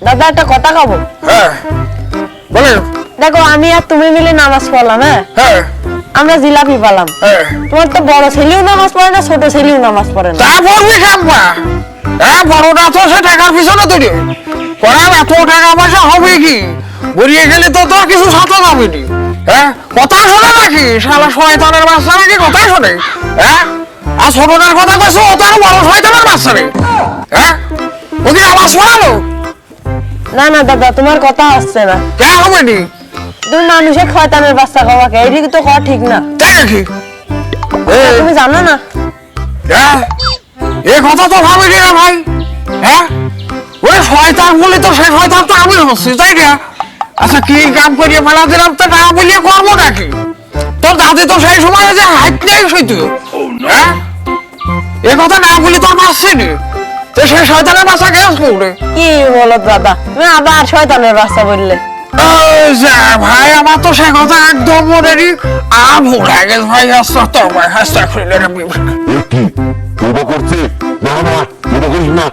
দাদা একটা কথা খাবো। হ্যাঁ বলেন। দেখো আমি আর তুমি মিলে নামাজ পড়লাম, হ্যাঁ হ্যাঁ আমরা জিলাপি পেলাম। হ্যাঁ তোমার তো বড় ছেলেও নামাজ পড়ে না, ছোট ছেলেও নামাজ পড়ে না। তা পড়বি খাম্বা। হ্যাঁ বড়টা তো সে টাকার পিছনে তৈরি করার এত টাকা পয়সা হবে কি? বেরিয়ে গেলে তো তোর কিছু সাথে যাবে নি। হ্যাঁ কথা শোনে নাকি শালা শয়তানের বাচ্চা নাকি কথা শোনে? হ্যাঁ আর ছোটটার কথা কইছো ও তো আরো বড় শয়তানের বাচ্চা রে। হ্যাঁ ওকে আওয়াজ পড়ালো না না দাদা তোমার কথা আসছে না। কে হবে নি? তুমি মানুষের খয়তানের বাচ্চা খাওয়াকে এইদিকে তো খাওয়া ঠিক না। তাই নাকি? তুমি জানো না? হ্যাঁ এ কথা তো ভাবিনি না ভাই। হ্যাঁ ওই শয়তান বলে তো সে শয়তান তো আমি হচ্ছি তাই না? আচ্ছা কি কাম করিয়ে ফেলা দিলাম তো না বলিয়ে করবো নাকি? তোর দাদি তো সেই সময় যে হাঁটতেই সইত। হ্যাঁ এ কথা না বলি তোর বাঁচছে নি তো সে শয়তানের বাচ্চা গ্যাস করবে। কি বলো দাদা, তুমি আবার শয়তানের বাচ্চা বললে। ভাই আমার তো সে কথা একদম মনে নেই। আর ভুলে গেছে ভাই। হাসতে তোর ভাই হাসতে খুলে কি করছে? না না করিস না।